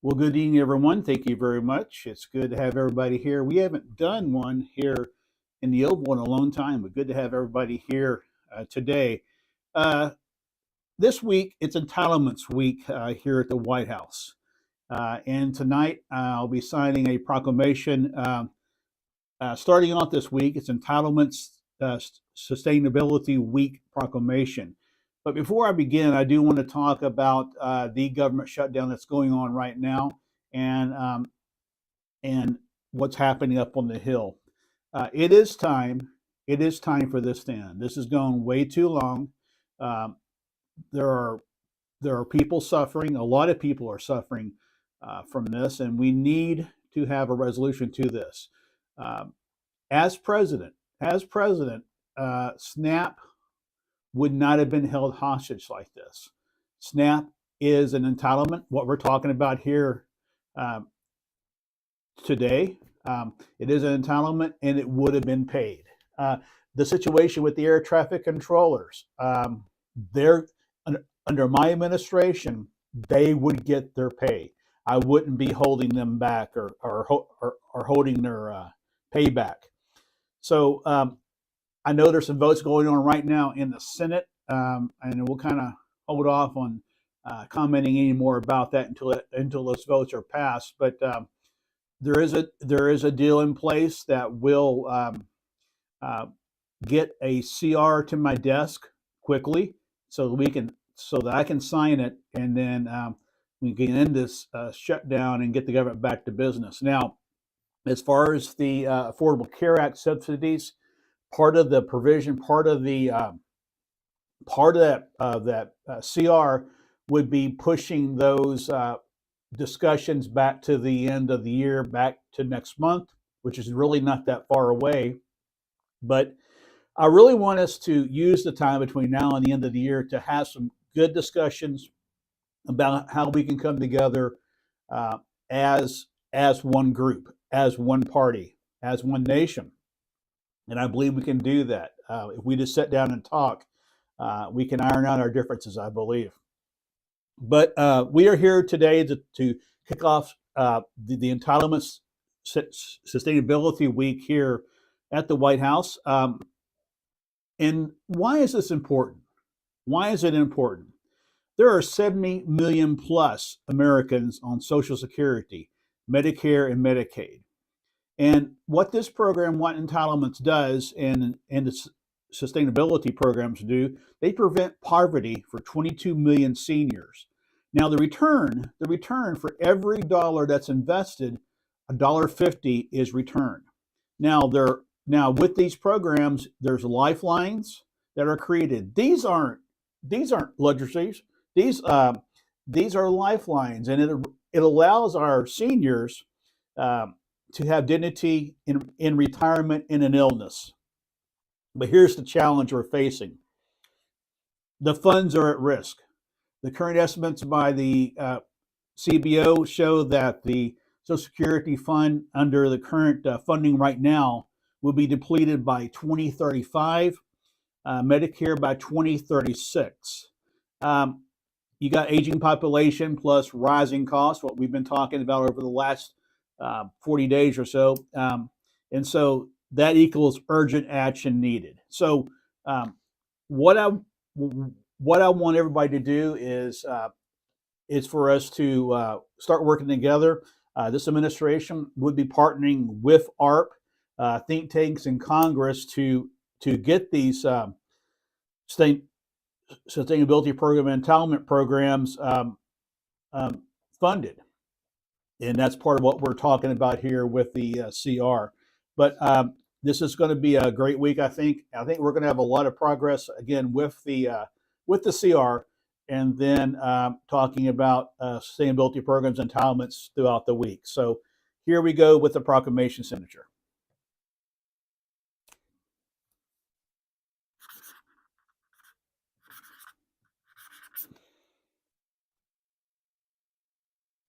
Well, good evening, everyone. Thank you very much. It's good to have everybody here. We haven't done one here in the Oval in a long time, but good to have everybody here today. Uh, this week, it's Entitlements Week here at the White House. And tonight, I'll be signing a proclamation starting off this week. It's Entitlements Sustainability Week proclamation. But before I begin, I do want to talk about the government shutdown that's going on right now, and and what's happening up on the Hill. It is time. It is time for this to end. This has gone way too long. Um, there are people suffering. A lot of people are suffering from this, and we need to have a resolution to this. Um, as president, SNAP would not have been held hostage like this. SNAP is an entitlement. What we're talking about here um, today, it is an entitlement, and it would have been paid. Uh, the situation with the air traffic controllers, they're under my administration, they would get their pay. I wouldn't be holding them back or holding their payback. So I know there's some votes going on right now in the Senate, and we'll kind of hold off on commenting any more about that until those votes are passed. But there is a deal in place that will uh, get a CR to my desk quickly, so that I can sign it, and then we can end this shutdown and get the government back to business. Now, as far as the Affordable Care Act subsidies, part of the provision, part of that CR would be pushing those discussions back to the end of the year, back to next month, which is really not that far away. But I really want us to use the time between now and the end of the year to have some good discussions about how we can come together uh, as one group, as one party, as one nation. And I believe we can do that. If we just sit down and talk, we can iron out our differences, I believe. But we are here today to kick off the Entitlements Sustainability Week here at the White House. And why is this important? Why is it important? There are 70 million plus Americans on Social Security, Medicare, and Medicaid. And what this program, what entitlements does, and the sustainability programs do, they prevent poverty for 22 million seniors. Now, the return for every dollar that's invested, $1.50 is returned. Now with these programs, there's lifelines that are created. These aren't luxuries. These these are lifelines, and it allows our seniors to have dignity in retirement and in illness. But here's the challenge we're facing: the funds are at risk. The current estimates by the CBO show that the Social Security fund, under the current funding right now, will be depleted by 2035, Medicare by 2036. You got aging population plus rising costs, what we've been talking about over the last 40 days or so. And so that equals urgent action needed. So um, what I what I want everybody to do is for us to start working together. This administration would be partnering with ARP, think tanks in Congress to get these state sustainability program and entitlement programs um, funded, and that's part of what we're talking about here with the CR. But this is going to be a great week. I think. We're going to have a lot of progress again with the CR, and then talking about sustainability programs and entitlements throughout the week. So here we go with the proclamation signature.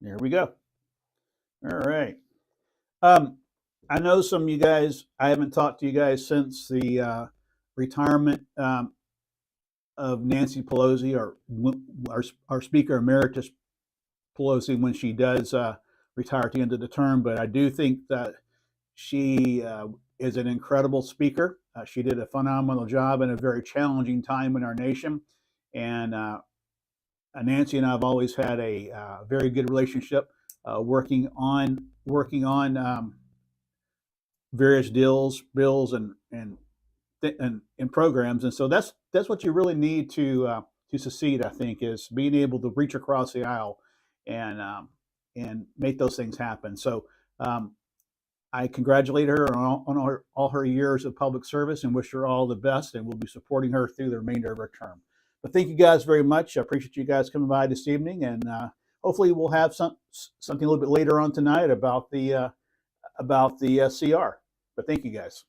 There we go. All right. Um, I know some of you guys. I haven't talked to you guys since the retirement of Nancy Pelosi, our Speaker Emeritus Pelosi when she does retire at the end of the term. But I do think that she is an incredible speaker. She did a phenomenal job in a very challenging time in our nation. And Nancy and I have always had a very good relationship, working on various bills, and programs. And so that's what you really need to succeed. I think is being able to reach across the aisle and make those things happen. So um, I congratulate her on all her years of public service and wish her all the best. And we'll be supporting her through the remainder of her term. But thank you guys very much. I appreciate you guys coming by this evening, and hopefully we'll have something a little bit later on tonight about the CR. But thank you guys.